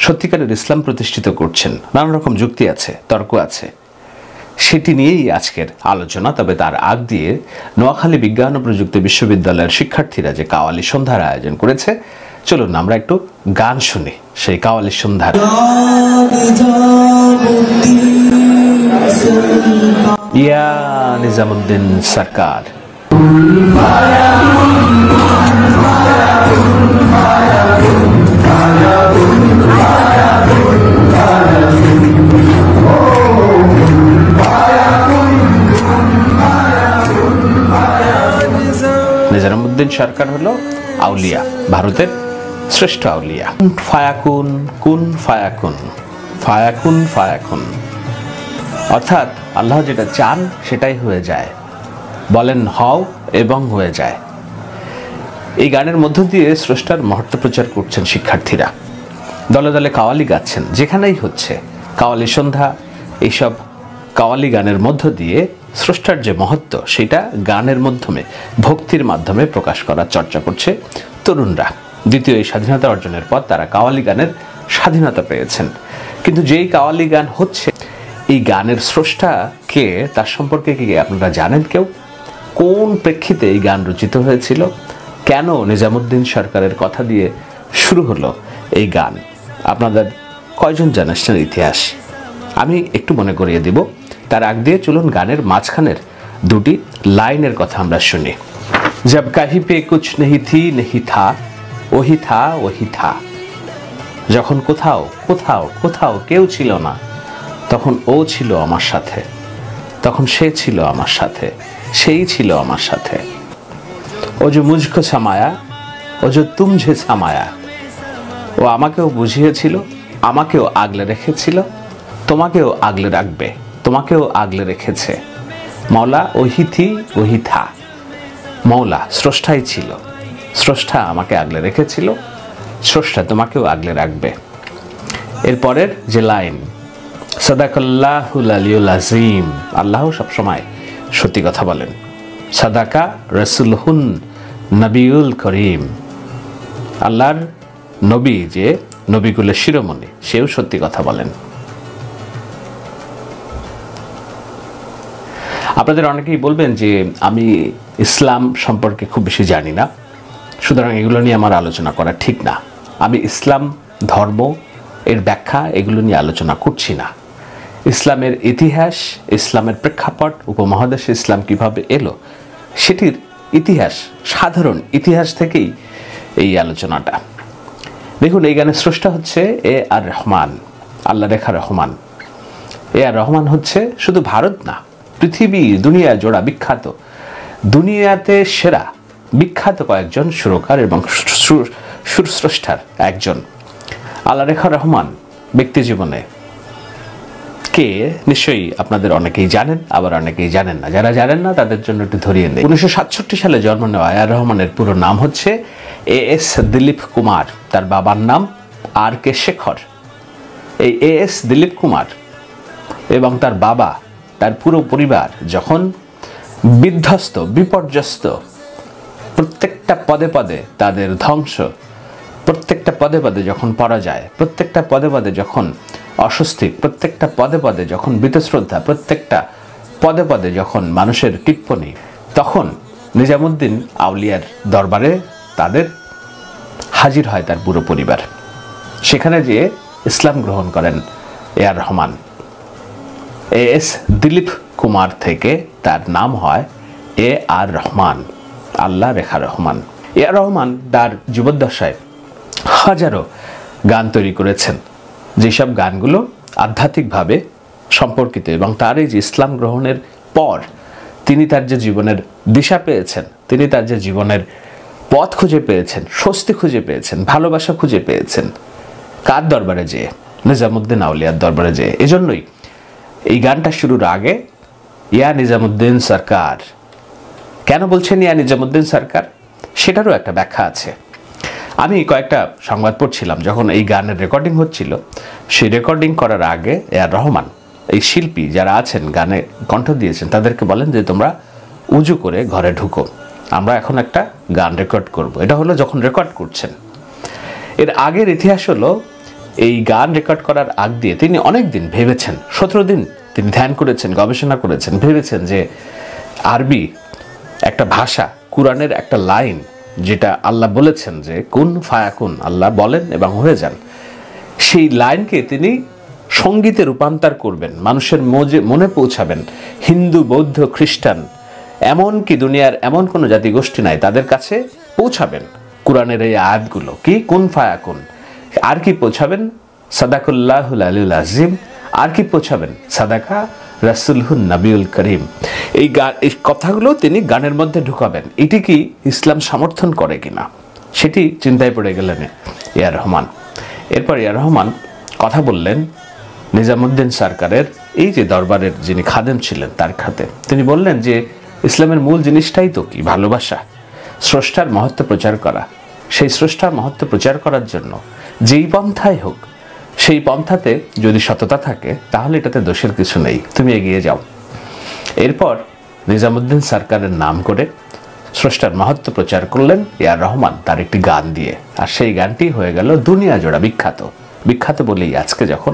সত্যিকারের ইসলাম প্রতিষ্ঠিত করছেন, নানা রকম যুক্তি আছে, তর্ক আছে, সেটি নিয়েই আজকের আলোচনা। তবে তার আগ দিয়ে নোয়াখালী বিজ্ঞান ও প্রযুক্তি বিশ্ববিদ্যালয়ের শিক্ষার্থীরা যে কাওয়ালি সন্ধ্যার আয়োজন করেছে, চলুন আমরা একটু গান শুনি সেই কাওয়ালি সন্ধ্যার। ইয়া নিজামুদ্দিন সরকার, নিজামুদ্দিন সরকার হলো আউলিয়া, ভারতের শ্রেষ্ঠ আউলিয়া। ফায়াকুন কুন ফায়াকুন, ফায়াকুন ফায়াকুন, অর্থাৎ আল্লাহ যেটা চান সেটাই হয়ে যায়, বলেন হও এবং হয়ে যায়। এই গানের মধ্য দিয়ে স্রষ্টার মহত্ব প্রচার করছেন শিক্ষার্থীরা। দলে দলে কাওয়ালি গাচ্ছেন, যেখানেই হচ্ছে কাওয়ালি সন্ধ্যা, এইসব কাওয়ালি গানের মধ্য দিয়ে স্রষ্টার যে মহত্ব সেটা গানের মাধ্যমে, ভক্তির মাধ্যমে প্রকাশ করার চর্চা করছে তরুণরা। দ্বিতীয় এই স্বাধীনতা অর্জনের পর তারা কাওয়ালি গানের স্বাধীনতা পেয়েছেন। কিন্তু যেই কাওয়ালি গান হচ্ছে, এই গানের স্রষ্টা কে, তার সম্পর্কে কি আপনারা জানেন কেউ? কোন প্রেক্ষিতে এই গান রচিত হয়েছিল? কেন নিজামুদ্দিন সরকারের কথা দিয়ে শুরু হলো এই গান? আপনাদের কয়জন জানেন ইতিহাস? আমি একটু মনে করিয়ে দিব। তার আগ দিয়ে চলুন গানের মাঝখানের দুটি লাইনের কথা আমরা শুনি। জব কাহি পে কুছ নেহি থি নেহি থা, ওহি থা ওহি থা। যখন কোথাও কোথাও কোথাও কেউ ছিল না, তখন ও ছিল আমার সাথে, তখন সে ছিল আমার সাথে, সেই ছিল আমার সাথে। ও যে মুঝকো সামায়া, ও যে তুমঝে সামায়া। ও আমাকেও বুঝিয়েছিল, আমাকেও আগলে রেখেছিল, তোমাকেও আগলে রাখবে, তোমাকেও আগলে রেখেছে। মৌলা ওহি থি ওহি থা। মৌলা স্রষ্টাই ছিল, স্রষ্টা আমাকে আগলে রেখেছিল, স্রষ্টা তোমাকেও আগলে রাখবে। এরপরের যে লাইন, সাদাকাল্লাহুল আলিয়ুল আযীম, আল্লাহ সবসময় সত্যি কথা বলেন। সাদাকা রাসূলুহুন নবিউল করিম, আল্লাহর নবী যে নবীগুলোর শিরোমণি, সেও সত্যি কথা বলেন। আপনাদের অনেকেই বলবেন যে আমি ইসলাম সম্পর্কে খুব বেশি জানি না, সুতরাং এগুলো নিয়ে আমার আলোচনা করা ঠিক না। আমি ইসলাম ধর্ম, এর ব্যাখ্যা, এগুলো নিয়ে আলোচনা করছি না। ইসলামের ইতিহাস, ইসলামের প্রেক্ষাপট, উপমহাদেশে ইসলাম কিভাবে এলো, সেটির ইতিহাস, সাধারণ ইতিহাস থেকেই এই আলোচনাটা। দেখুন, এই গানের স্রষ্টা হচ্ছে এ আর রহমান, আল্লাহ রেখা রহমান। এ আর রহমান হচ্ছে শুধু ভারত না, পৃথিবী, দুনিয়া জোড়া বিখ্যাত, দুনিয়াতে সেরা বিখ্যাত কয়েকজন সুরকার এবং সুরস্রষ্টার একজন। আল্লাহ রেখা রহমান ব্যক্তি জীবনে কে নিশ্চয়ই আপনাদের অনেকেই জানেন, আবার অনেকেই জানেন না। যারা জানেন না তাদের জন্য একটু ধরিয়ে নেই। 1967 সালে জন্ম নেওয়া এ আর রহমানের পুরো নাম হচ্ছে এস দিলীপ কুমার। তার বাবার নাম আর কে শেখর। এই এস দিলীপ কুমার এবং তার বাবা, তার পুরো পরিবার যখন বিধ্বস্ত, বিপর্যস্ত, প্রত্যেকটা পদে পদে তাদের ধ্বংস, প্রত্যেকটা পদে পদে যখন পরাজয়, প্রত্যেকটা পদে পদে যখন অস্বস্তি, প্রত্যেকটা পদে পদে যখন বীতশ্রদ্ধা, প্রত্যেকটা পদে পদে যখন মানুষের টিপ্পনী, তখন নিজামুদ্দিন আউলিয়ার দরবারে তাদের হাজির হয় তার পুরো পরিবার। সেখানে যেয়ে ইসলাম গ্রহণ করেন এ আর রহমান। এস দিলীপ কুমার থেকে তার নাম হয় এ আর রহমান, আল্লাহ রেখা রহমান। এ আর রহমান তার জীবদ্দশায় হাজারো গান তৈরি করেছেন, যেসব গানগুলো আধ্যাত্মিকভাবে সম্পর্কিত, এবং তার এই যে ইসলাম গ্রহণের পর তিনি তার যে জীবনের দিশা পেয়েছেন, তিনি তার যে জীবনের পথ খুঁজে পেয়েছেন, স্বস্তি খুঁজে পেয়েছেন, ভালোবাসা খুঁজে পেয়েছেন, কার দরবারে যেয়ে? নিজামুদ্দিন আউলিয়ার দরবারে যেয়ে। এজন্যই এই গানটা শুরুর আগে ইয়া নিজামুদ্দিন সরকার। কেন বলছেন ইয়া নিজামুদ্দিন সরকার, সেটারও একটা ব্যাখ্যা আছে। আমি কয়েকটা সংবাদ পড়ছিলাম যখন এই গানের রেকর্ডিং হচ্ছিল। সেই রেকর্ডিং করার আগে এ আর রহমান, এই শিল্পী যারা আছেন, গানে কণ্ঠ দিয়েছেন, তাদেরকে বলেন যে তোমরা উজু করে ঘরে ঢুকো, আমরা এখন একটা গান রেকর্ড করব। এটা হলো যখন রেকর্ড করছেন। এর আগের ইতিহাস হলো এই গান রেকর্ড করার আগ দিয়ে তিনি অনেক দিন ভেবেছেন, 17 দিন তিনি ধ্যান করেছেন, গবেষণা করেছেন, ভেবেছেন যে আরবি একটা ভাষা, কোরআনের একটা লাইন, যেটা আল্লাহ বলেছেন যে কুন ফায়াকুন, আল্লাহ বলেন এবং হয়ে যান, সেই লাইনকে তিনি সঙ্গীতে রূপান্তর করবেন, মানুষের মনে পৌঁছাবেন। হিন্দু, বৌদ্ধ, খ্রিস্টান, এমনকি দুনিয়ার এমন কোনো জাতিগোষ্ঠী নাই, তাদের কাছে পৌঁছাবেন কোরআনের এই আয়াতগুলো। কি কুন ফায়াকুন, আর কি পৌঁছাবেন সাদাকুল্লাহুল আলিউল আজিম, আর কি পৌঁছাবেন সাদাকা রাসূলুন নবিউল করিম। এই কথাগুলো তিনি গানের মধ্যে ঢুকাবেন। এটি কি ইসলাম সমর্থন করে কিনা সেটি চিন্তায় পড়ে গেলেন এ আর রহমান। এরপর এ আর রহমান কথা বললেন নিজামুদ্দিন সরকারের এই যে দরবারের যিনি খাদেম ছিলেন তার খাতে। তিনি বললেন যে ইসলামের মূল জিনিসটাই তো কি, ভালোবাসা, স্রষ্টার মহত্ব প্রচার করা। সেই স্রষ্টার মহত্ব প্রচার করার জন্য যেই পন্থাই হোক, সেই পন্থাতে যদি সততা থাকে তাহলে এটাতে দোষের কিছু নেই, তুমি এগিয়ে যাও। এরপর নিজামুদ্দিন সরকারের নাম করে স্রষ্টার মহত্ব প্রচার করলেন এ আর রহমান তার একটি গান দিয়ে। আর সেই গানটি হয়ে গেল দুনিয়া জোড়া বিখ্যাত। বিখ্যাত বলেই আজকে যখন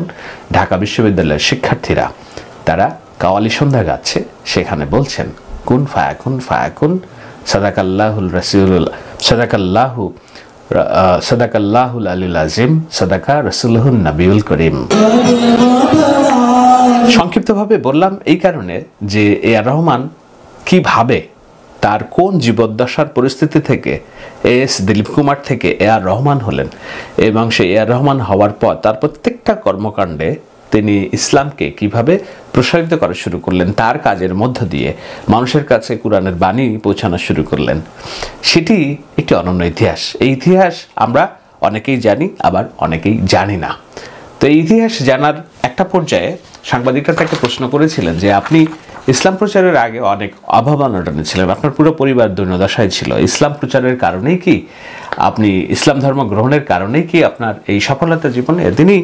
ঢাকা বিশ্ববিদ্যালয়ের শিক্ষার্থীরা তারা কাওয়ালি সন্ধ্যা গাচ্ছে, সেখানে বলছেন কুন ফায়াকুন ফায়াকুন সাদাকাল্লাহুল রাসূলুল সাদাকাল্লাহুল আলিউল আজিম সাদাকা রাসূলুন নবিউল করিম। সংক্ষিপ্তভাবে বললাম এই কারণে যে এ আর রহমান কিভাবে তার কোন জীবদ্দশার পরিস্থিতি থেকে এস দিলীপ কুমার থেকে এ আর রহমান হলেন, এবং সে এ আর রহমান হওয়ার পর তার প্রত্যেকটা কর্মকাণ্ডে তিনি ইসলামকে কিভাবে প্রসারিত করা শুরু করলেন, তার কাজের মধ্য দিয়ে মানুষের কাছে কোরআনের বাণী পৌঁছানো শুরু করলেন, সেটি একটি অনন্য ইতিহাস। এই ইতিহাস আমরা অনেকেই জানি, আবার অনেকেই জানি না। তো এই ইতিহাস জানার একটা পর্যায়ে সাংবাদিকরা তাকে প্রশ্ন করেছিলেন যে আপনি ইসলাম প্রচারের আগে অনেক অভাবনটনে ছিলেন, আপনার পুরো পরিবার দৈন্যদশায় ছিল, ইসলাম প্রচারের কারণেই কি আপনি, ইসলাম ধর্ম গ্রহণের কারণেই কি আপনার এই সফলতা জীবনে? তিনি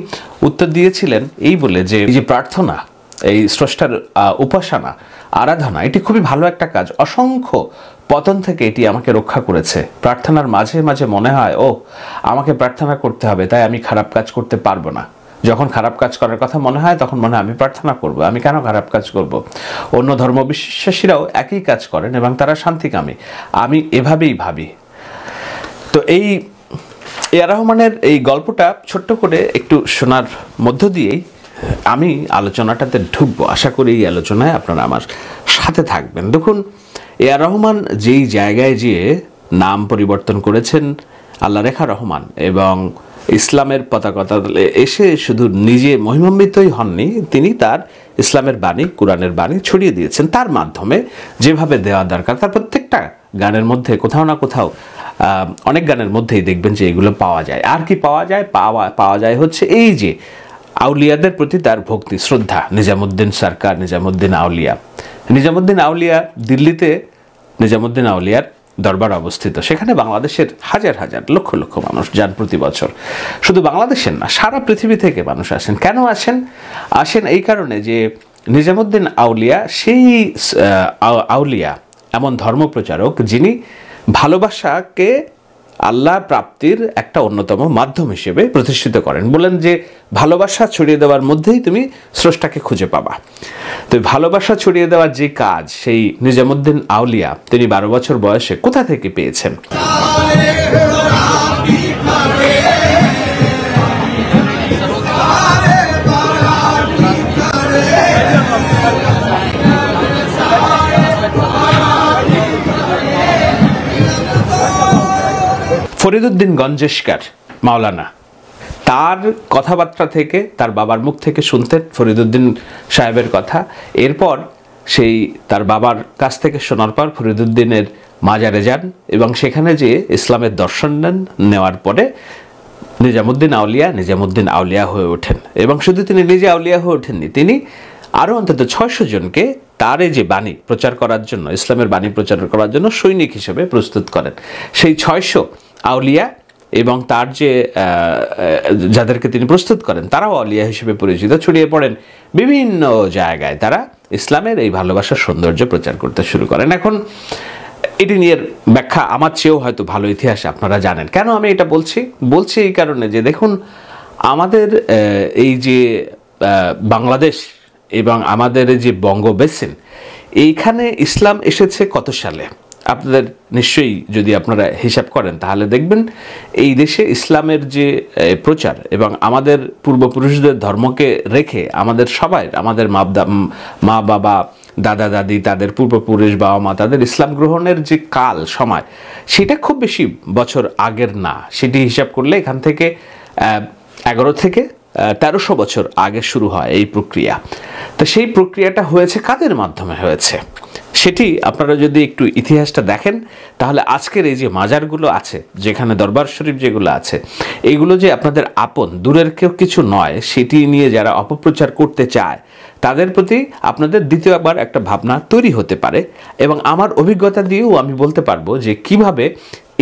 উত্তর দিয়েছিলেন এই বলে যে এই যে প্রার্থনা, এই স্রষ্টার উপাসনা, আরাধনা, এটি খুবই ভালো একটা কাজ। অসংখ্য পতন থেকে এটি আমাকে রক্ষা করেছে। প্রার্থনার মাঝে মাঝে মনে হয় ও আমাকে প্রার্থনা করতে হবে, তাই আমি খারাপ কাজ করতে পারবো না। যখন খারাপ কাজ করার কথা মনে হয় তখন মনে হয় আমি প্রার্থনা করব, আমি কেন খারাপ কাজ করব। অন্য ধর্মবিশ্বাসীরাও একই কাজ করেন এবং তারা শান্তিকামী, আমি এভাবেই ভাবি। তো এই এ আর রহমানের এই গল্পটা ছোট্ট করে একটু শোনার মধ্য দিয়েই আমি আলোচনাটাতে ঢুকবো। আশা করি এই আলোচনায় আপনারা আমার সাথে থাকবেন। দেখুন, এ আর রহমান যেই জায়গায় যেয়ে নাম পরিবর্তন করেছেন আল্লাহ রেখা রহমান, এবং ইসলামের পতাকা এসে শুধু নিজে মহিমান্বিতই হননি, তিনি তার ইসলামের বাণী, কোরআনের বাণী ছড়িয়ে দিয়েছেন। তার মাধ্যমে যেভাবে দেওয়া দরকার, তার প্রত্যেকটা গানের মধ্যে কোথাও না কোথাও, অনেক গানের মধ্যেই দেখবেন যে এগুলো পাওয়া যায়। আর কি পাওয়া যায়? পাওয়া যায় হচ্ছে এই যে আউলিয়াদের প্রতি তার ভক্তি, শ্রদ্ধা। নিজামুদ্দিন সরকার, নিজামুদ্দিন আউলিয়া দিল্লিতে নিজামুদ্দিন আউলিয়ার দরবার অবস্থিত। সেখানে বাংলাদেশের হাজার হাজার লক্ষ লক্ষ মানুষ যান প্রতি বছর। শুধু বাংলাদেশের না, সারা পৃথিবী থেকে মানুষ আসেন। কেন আসেন এই কারণে যে নিজামুদ্দিন আউলিয়া সেই আউলিয়া, এমন ধর্মপ্রচারক যিনি ভালোবাসাকে আল্লাহ প্রাপ্তির একটা অন্যতম মাধ্যম হিসেবে প্রতিষ্ঠিত করেন। বলেন যে ভালোবাসা ছড়িয়ে দেওয়ার মধ্যেই তুমি স্রষ্টাকে খুঁজে পাবা। তো ভালোবাসা ছড়িয়ে দেওয়ার যে কাজ, সেই নিজামুদ্দিন আউলিয়া তিনি 12 বছর বয়সে কোথা থেকে পেয়েছেন? ফরিদুদ্দিন গঞ্জেশকর মাওলানা, তার কথাবার্তা থেকে, তার বাবার মুখ থেকে শুনতেন ফরিদুদ্দিন সাহেবের কথা। এরপর সেই তার বাবার কাছ থেকে শোনার পর ফরিদুদ্দিনের মাজারে যান এবং সেখানে যে ইসলামের দর্শন নেওয়ার পরে নিজামুদ্দিন আউলিয়া হয়ে ওঠেন। এবং শুধু তিনি নিজে আউলিয়া হয়ে ওঠেননি, তিনি আরও অন্তত 600 জনকে তার এই যে বাণী প্রচার করার জন্য, ইসলামের বাণী প্রচার করার জন্য সৈনিক হিসেবে প্রস্তুত করেন। সেই 600 আউলিয়া এবং তার যে যাদেরকে তিনি প্রস্তুত করেন তারাও আউলিয়া হিসেবে পরিচিত, ছড়িয়ে পড়েন বিভিন্ন জায়গায়। তারা ইসলামের এই ভালোবাসার সৌন্দর্য প্রচার করতে শুরু করেন। এখন এটি নিয়ে ব্যাখ্যা আমার চেয়েও হয়তো ভালো ইতিহাস আপনারা জানেন। কেন আমি এটা বলছি এই কারণে যে দেখুন, আমাদের এই যে বাংলাদেশ এবং আমাদের যে বঙ্গ বেসিন, এইখানে ইসলাম এসেছে কত সালে? আপনাদের নিশ্চয়ই যদি আপনারা হিসাব করেন তাহলে দেখবেন এই দেশে ইসলামের যে প্রচার এবং আমাদের পূর্বপুরুষদের ধর্মকে রেখে আমাদের সবাই, আমাদের মা বাবা, দাদা দাদি, তাদের পূর্বপুরুষ, বাবা মা, তাদের ইসলাম গ্রহণের যে কাল সময়, সেটা খুব বেশি বছর আগের না। সেটি হিসাব করলে এখান থেকে 11 থেকে 1300 বছর আগে শুরু হয় এই প্রক্রিয়া। তো সেই প্রক্রিয়াটা হয়েছে কাদের মাধ্যমে হয়েছে সেটি আপনারা যদি একটু ইতিহাসটা দেখেন তাহলে আজকের এই যে মাজারগুলো আছে, যেখানে দরবার শরীফ যেগুলো আছে, এইগুলো যে আপনাদের আপন, দূরের কেউ কিছু নয়, সেটি নিয়ে যারা অপপ্রচার করতে চায় তাদের প্রতি আপনাদের দ্বিতীয়বার একটা ভাবনা তৈরি হতে পারে। এবং আমার অভিজ্ঞতা দিয়েও আমি বলতে পারবো যে কিভাবে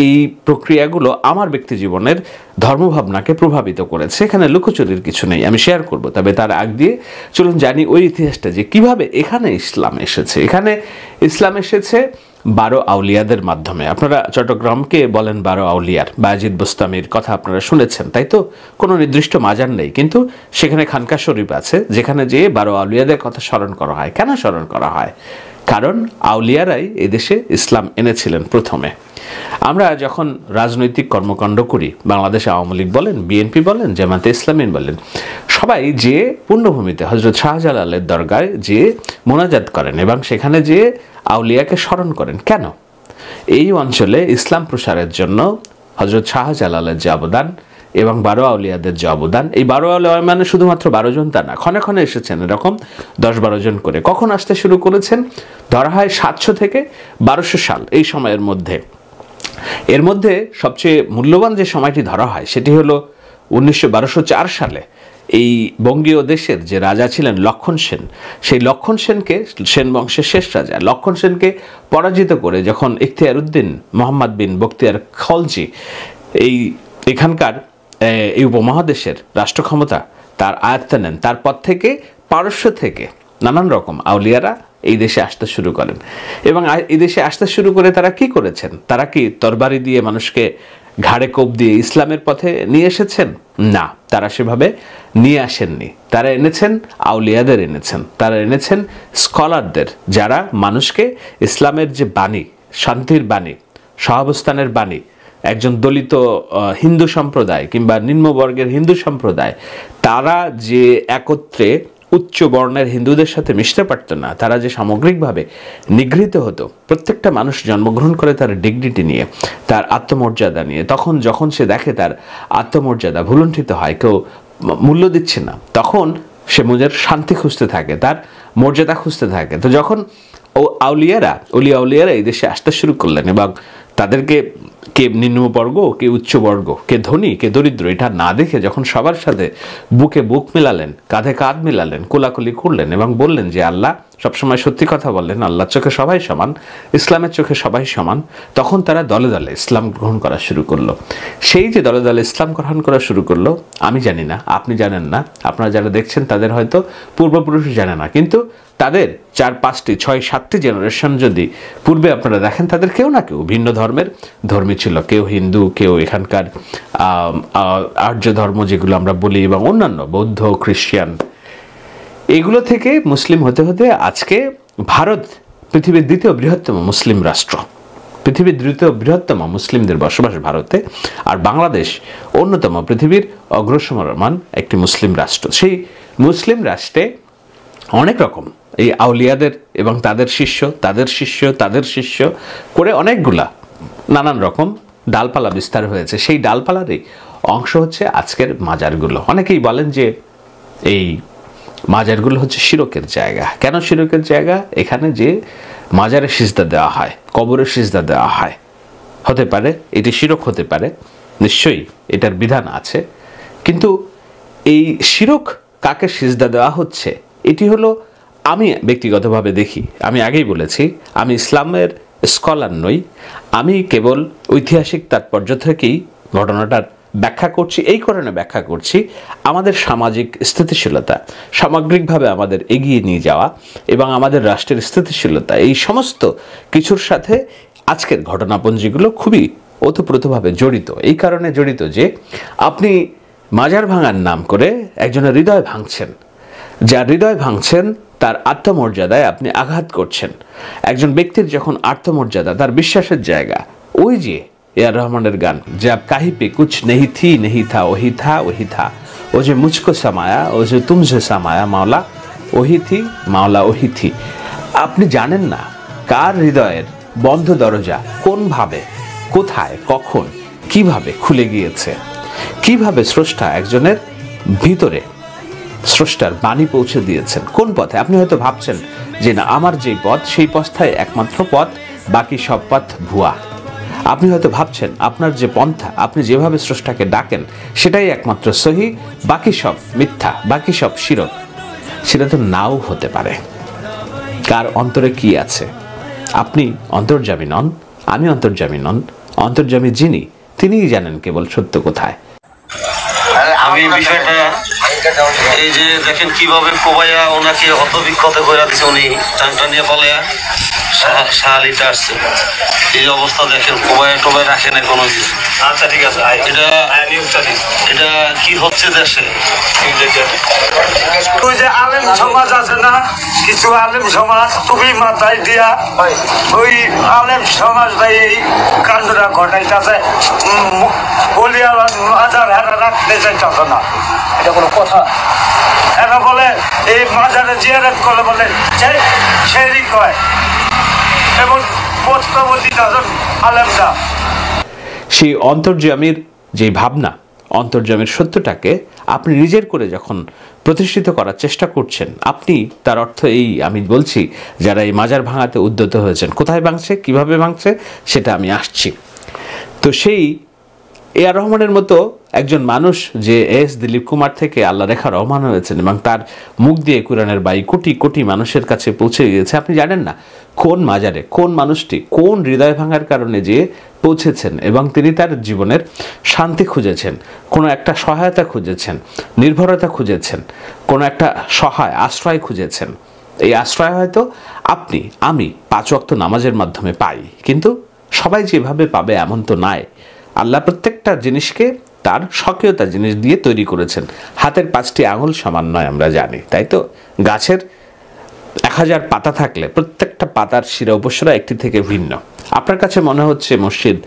এই প্রক্রিয়াগুলো আমার ব্যক্তি জীবনের ধর্মভাবনাকে প্রভাবিত করেছে। এখানে লুকোচুরির কিছু নেই, আমি শেয়ার করব। তবে তার আগ দিয়ে চলুন জানি ওই ইতিহাসটা, যে কিভাবে এখানে ইসলাম এসেছে। এখানে ইসলাম এসেছে 12 আউলিয়াদের মাধ্যমে। আপনারা চট্টগ্রামকে বলেন 12 আউলিয়ার, বায়েজিদ বোস্তামির কথা আপনারা শুনেছেন, তাই তো? কোনো নির্দিষ্ট মাজার নেই, কিন্তু সেখানে খানকা শরীফ আছে, যেখানে যে 12 আউলিয়াদের কথা স্মরণ করা হয়। কেন স্মরণ করা হয়? কারণ আউলিয়ারাই এদেশে ইসলাম এনেছিলেন প্রথমে। আমরা যখন রাজনৈতিক কর্মকাণ্ড করি, বাংলাদেশ আওয়ামী লীগ বলেন, বিএনপি বলেন, জামাতে ইসলামী বলেন, সবাই যে পুণ্যভূমিতে হযরত শাহজালালের দরগায় যে মোনাজাত করেন এবং সেখানে যে আউলিয়াকে স্মরণ করেন। কেন? এই অঞ্চলে ইসলাম প্রসারের জন্য হযরত শাহজালালের যে অবদান এবং 12 আউলিয়াদের যে অবদান, এই 12 আউলিয়া মানে শুধুমাত্র 12 জন তা না, ক্ষণে ক্ষণে এসেছেন এরকম 10-12 জন করে। কখন আসতে শুরু করেছেন? ধরা হয় 700 থেকে 1200 সাল, এই সময়ের মধ্যে। এর মধ্যে সবচেয়ে মূল্যবান যে সময়টি ধরা হয় সেটি হলো 1204 সালে এই বঙ্গীয় দেশের যে রাজা ছিলেন লক্ষণ সেন, সেই লক্ষণ সেনকে, সেন বংশের শেষ রাজা লক্ষণ সেনকে পরাজিত করে যখন ইখতিয়ার উদ্দিন মোহাম্মদ বিন বখতিয়ার খলজি এখানকার এই উপমহাদেশের রাষ্ট্র ক্ষমতা তার আয়ত্তে নেন, তারপর থেকে পারস্য থেকে নানান রকম আউলিয়ারা এই দেশে আসতে শুরু করেন। এবং এই দেশে আসতে শুরু করে তারা কি করেছেন? তারা কি তরবারি দিয়ে মানুষকে ঘাড়ে কোপ দিয়ে ইসলামের পথে নিয়ে এসেছেন? না, তারা সেভাবে নিয়ে আসেননি। তারা এনেছেন আউলিয়াদের, এনেছেন তারা এনেছেন স্কলারদের, যারা মানুষকে ইসলামের যে বাণী, শান্তির বাণী, সহাবস্থানের বাণী, একজন দলিত হিন্দু সম্প্রদায় কিংবা নিম্নবর্গের হিন্দু সম্প্রদায়, তারা যে একত্রে উচ্চ বর্ণের হিন্দুদের সাথে মিশতে পারত না, তারা যে সামগ্রিকভাবে নিগৃহীত হতো। প্রত্যেকটা মানুষ জন্মগ্রহণ করে তার ডিগনিটি নিয়ে, তার আত্মমর্যাদা নিয়ে। তখন যখন সে দেখে তার আত্মমর্যাদা ভুলুণ্ঠিত হয়, কেউ মূল্য দিচ্ছে না, তখন সে নিজের শান্তি খুঁজতে থাকে, তার মর্যাদা খুঁজতে থাকে। তো যখন আউলিয়ারা এই দেশে আসতে শুরু করলেন এবং তাদেরকে কে নিম্নবর্গ, কে উচ্চবর্গ, কে ধনী, কে দরিদ্র, এটা না দেখে যখন সবার সাথে বুকে বুক মেলালেন, কাঁধে কাঁধ মেলালেন, কোলাকুলি করলেন এবং বললেন যে আল্লাহ সবসময় সত্যি কথা বললেন, আল্লাহর চোখে সবাই সমান, ইসলামের চোখে সবাই সমান, তখন তারা দলে দলে ইসলাম গ্রহণ করা শুরু করলো। সেই যে দলে দলে ইসলাম গ্রহণ করা শুরু করলো, আমি জানি না, আপনি জানেন না, আপনারা যারা দেখছেন তাদের হয়তো পূর্বপুরুষ জানে না, কিন্তু তাদের 4-5টি 6-7টি জেনারেশন যদি পূর্বে আপনারা দেখেন, তাদের কেউ না কেউ ভিন্ন ধর্মের ধর্মী ছিল। কেউ হিন্দু, কেউ এখানকার আর্য ধর্ম যেগুলো আমরা বলি, এবং অন্যান্য বৌদ্ধ, খ্রিস্টান, এগুলো থেকে মুসলিম হতে হতে আজকে ভারত পৃথিবীর দ্বিতীয় বৃহত্তম মুসলিম রাষ্ট্র, পৃথিবীর দ্বিতীয় বৃহত্তম মুসলিমদের বসবাস ভারতে, আর বাংলাদেশ অন্যতম পৃথিবীর অগ্রসরমান একটি মুসলিম রাষ্ট্র। সেই মুসলিম রাষ্ট্রে অনেক রকম এই আউলিয়াদের এবং তাদের শিষ্য, তাদের শিষ্য, তাদের শিষ্য করে অনেকগুলা নানান রকম ডালপালা বিস্তার হয়েছে। সেই ডালপালারই অংশ হচ্ছে আজকের মাজারগুলো। অনেকেই বলেন যে এই মাজারগুলো হচ্ছে শিরকের জায়গা। কেন শিরকের জায়গা? এখানে যে মাজারে সিজদা দেওয়া হয়, কবরে সিজদা দেওয়া হয়, হতে পারে এটি শিরক, হতে পারে, নিশ্চয়ই এটার বিধান আছে। কিন্তু এই শিরক কাকে সিজদা দেওয়া হচ্ছে, এটি হলো, আমি ব্যক্তিগতভাবে দেখি, আমি আগেই বলেছি, আমি ইসলামের স্কলার নই, আমি কেবল ঐতিহাসিক তাৎপর্য থেকেই ঘটনাটার ব্যাখ্যা করছি। এই কারণে ব্যাখ্যা করছি, আমাদের সামাজিক স্থিতিশীলতা, সামগ্রিকভাবে আমাদের এগিয়ে নিয়ে যাওয়া এবং আমাদের রাষ্ট্রের স্থিতিশীলতা, এই সমস্ত কিছুর সাথে আজকের ঘটনাপঞ্জিগুলো খুবই ওতপ্রোতভাবে জড়িত। এই কারণে জড়িত যে আপনি মাজার ভাঙার নাম করে একজনের হৃদয় ভাঙছেন, যার হৃদয় ভাঙছেন তার আত্মমর্যাদায় আপনি আঘাত করছেন। একজন ব্যক্তির যখন আত্মমর্যাদা, তার বিশ্বাসের জায়গা, ওই যে এআর রহমানের গান, যে আপ কাহি পে কুছ নেহি থি নেহি থা ওহি থা, ও যে মুঝকো সামায়া, ও যে তুমসে সামায়া মাওলা ওহি থি, মাওলা ওহি থি। আপনি জানেন না কার হৃদয়ের বন্ধ দরজা কোনভাবে, কোথায়, কখন, কিভাবে খুলে গিয়েছে, কিভাবে স্রষ্টা একজনের ভিতরে স্রষ্টার বাণী পৌঁছে দিয়েছেন, কোন পথে। আপনি হয়তো ভাবছেন যে না, আমার যেই পথ সেই পথটাই একমাত্র পথ, বাকি সব পথ ভুয়া। আপনি হয়তো ভাবছেন আপনার যে পন্থা, আপনি যেভাবে স্রষ্টাকে ডাকেন সেটাই একমাত্র সহি, বাকি সব মিথ্যা, বাকি সব শিরক। সেটা তো নাও হতে পারে। কার অন্তরে কি আছে? আপনি অন্তর্যামী নন, আমি অন্তর্যামী নন। অন্তর্যামী যিনি, তিনিই জানেন কেবল সত্য কোথায়। আমি বিষয়টা এই যে দেখেন কিভাবে কোবাইয়া ওনাকে হতবিক্ষত করে দিচ্ছে, উনি টানটানিয়া পালাইয়া শাহালিটা আসছে। এই অবস্থা দেখেন, কোবাইয়া টোবাই রাখে না কোনো কিছু। আচ্ছা ঠিক আছে, এটা কি হচ্ছে দেশে? ওই যে আলেম সমাজ আছে না, কিছু আলেম সমাজ, তুমি মাথায় দিয়া ওই আলেম সমাজ ভাই এই কাণ্ডটা ঘটাইতেছে, বলিয়ালা মাজার হেরা রাখতে চাইতেছে না। এটা কোনো কথা? এরা বলে এই মাজারে জিয়ারত করলে বলে সেই কয়, এবং প্রস্তাব দিতেছেন আলেমরা। সেই অন্তর্যামীর যে ভাবনা, অন্তর্যামীর সত্যটাকে আপনি নিজের করে যখন প্রতিষ্ঠিত করার চেষ্টা করছেন, আপনি তার অর্থ এই, আমি বলছি যারা এই মাজার ভাঙাতে উদ্যত হয়েছেন, কোথায় ভাঙছে, কিভাবে ভাঙছে সেটা আমি আসছি। তো সেই এআর রহমানের মতো একজন মানুষ যে এস দিলীপ কুমার থেকে আল্লাহ রেখা রহমান হয়েছেন এবং তার মুখ দিয়ে কোরআনের বাণী কোটি কোটি মানুষের কাছে পৌঁছে গিয়েছে, আপনি জানেন না কোন মাজারে কোন মানুষটি কোন হৃদয় ভাঙার কারণে যে পৌঁছেছেন এবং তিনি তার জীবনের শান্তি খুঁজেছেন, কোনো একটা সহায়তা খুঁজেছেন, নির্ভরতা খুঁজেছেন, কোনো একটা সহায় আশ্রয় খুঁজেছেন। এই আশ্রয় হয়তো আপনি আমি 5 ওয়াক্ত নামাজের মাধ্যমে পাই, কিন্তু সবাই যেভাবে পাবে এমন তো নয়। আল্লাহ প্রত্যেকটা জিনিসকে তার স্বকীয়তা জিনিস দিয়ে তৈরি করেছেন। হাতের 5টি আঙুল সমান নয় আমরা জানি, তাই তো? গাছের 1000 পাতা থাকলে প্রত্যেকটা পাতার শিরা উপশিরা একটি থেকে ভিন্ন। আপনার কাছে মনে হচ্ছে মসজিদ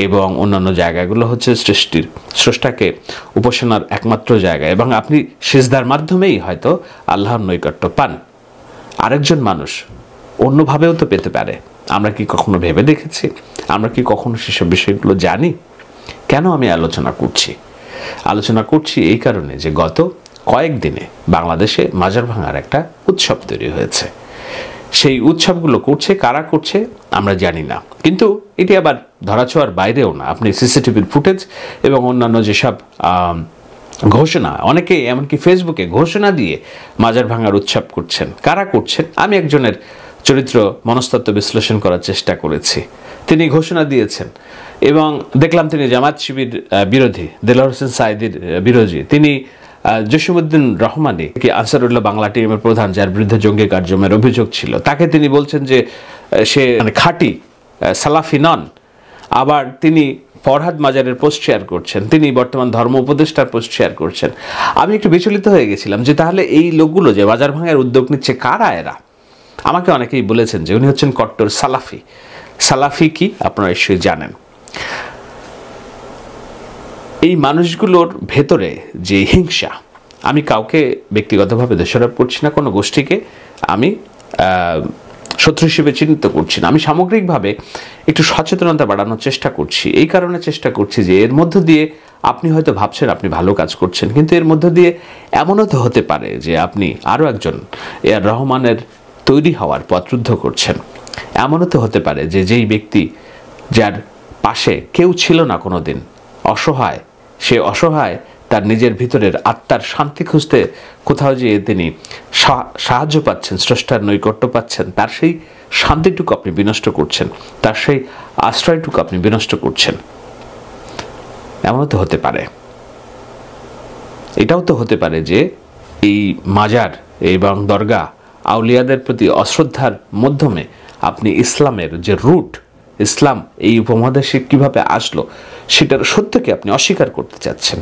এবং অন্যান্য জায়গাগুলো হচ্ছে স্রষ্টাকে উপাসনার একমাত্র জায়গা, এবং আপনি সিজদার মাধ্যমেই হয়তো আল্লাহর নৈকট্য পান। আরেকজন মানুষ অন্যভাবেও তো পেতে পারে। আমরা কি কখনো ভেবে দেখেছি? আমরা কি কখনো সেসব বিষয়গুলো জানি? কেন আমি আলোচনা করছি এই কারণে যে গত কয়েকদিনে বাংলাদেশে মাজার ভাঙার একটা উৎসব তৈরি হয়েছে। সেই উৎসবগুলো করছে কারা করছে আমরা জানি না, কিন্তু এটি আবার ধরাছোঁয়ার বাইরেও না। আপনি সিসিটিভির ফুটেজ এবং অন্যান্য যেসব ঘোষণা, অনেকে এমনকি ফেসবুকে ঘোষণা দিয়ে মাজার ভাঙার উৎসব করছেন। কারা করছেন? আমি একজনের চরিত্র মনস্তত্ত্ব বিশ্লেষণ করার চেষ্টা করেছি। তিনি ঘোষণা দিয়েছেন এবং দেখলাম তিনি জামাত শিবির বিরোধী, দেলোয়ার হোসেন সাঈদীর বিরোধী। তিনি জসিমউদ্দিন রহমানী, কি আনসারুল্লাহ বাংলা টিমের প্রধান, যার বিরুদ্ধে জঙ্গি কার্যক্রমের অভিযোগ ছিল, তাকে তিনি বলছেন যে সে খাঁটি সালাফি নন। আবার তিনি ফরহাদ মাজারের পোস্ট শেয়ার করছেন, তিনি বর্তমান ধর্ম উপদেষ্টার পোস্ট শেয়ার করছেন। আমি একটু বিচলিত হয়ে গেছিলাম যে তাহলে এই লোকগুলো যে মাজার ভাঙার উদ্যোগ নিচ্ছে কারা এরা? আমাকে অনেকেই বলেছেন যে উনি হচ্ছেন কট্টর সালাফি। সালাফি কি আপনারা নিশ্চয়ই জানেন। এই মানুষগুলোর ভেতরে যে হিংসা, আমি কাউকে ব্যক্তিগতভাবে দোষারোপ করছি না, কোনো গোষ্ঠীকে আমি শত্রু হিসেবে চিহ্নিত করছি না। আমি সামগ্রিকভাবে একটু সচেতনতা বাড়ানোর চেষ্টা করছি। এই কারণে চেষ্টা করছি যে এর মধ্য দিয়ে আপনি হয়তো ভাবছেন আপনি ভালো কাজ করছেন, কিন্তু এর মধ্য দিয়ে এমনও তো হতে পারে যে আপনি আরও একজন এআর রহমানের তৈরি হওয়ার পথরুদ্ধ করছেন। এমনও তো হতে পারে যে যেই ব্যক্তি যার পাশে কেউ ছিল না কোনো দিন, অসহায়, সে অসহায় তার নিজের ভিতরের আত্মার শান্তি খুঁজতে কোথাও যেয়ে তিনি সাহায্য পাচ্ছেন, স্রষ্টার নৈকট্য পাচ্ছেন, তার সেই শান্তিটুকু আপনি বিনষ্ট করছেন, তার সেই আশ্রয়টুকু আপনি বিনষ্ট করছেন। এমনও তো হতে পারে, এটাও তো হতে পারে যে এই মাজার এবং দরগা আউলিয়াদের প্রতি অশ্রদ্ধার মাধ্যমে আপনি ইসলামের যে রুট, ইসলাম এই উপমহাদেশে কিভাবে আসলো সেটার সত্যকে আপনি অস্বীকার করতে চাচ্ছেন।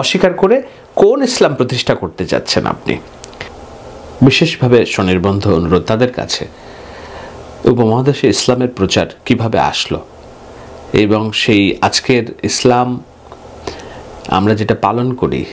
অস্বীকার করে কোন ইসলাম প্রতিষ্ঠা করতে যাচ্ছেন আপনি? বিশেষভাবে স্বনির্বন্ধ অনুরোধ তাদের কাছে, উপমহাদেশে ইসলামের প্রচার কিভাবে আসলো এবং সেই আজকের ইসলাম আমরা যেটা পালন করি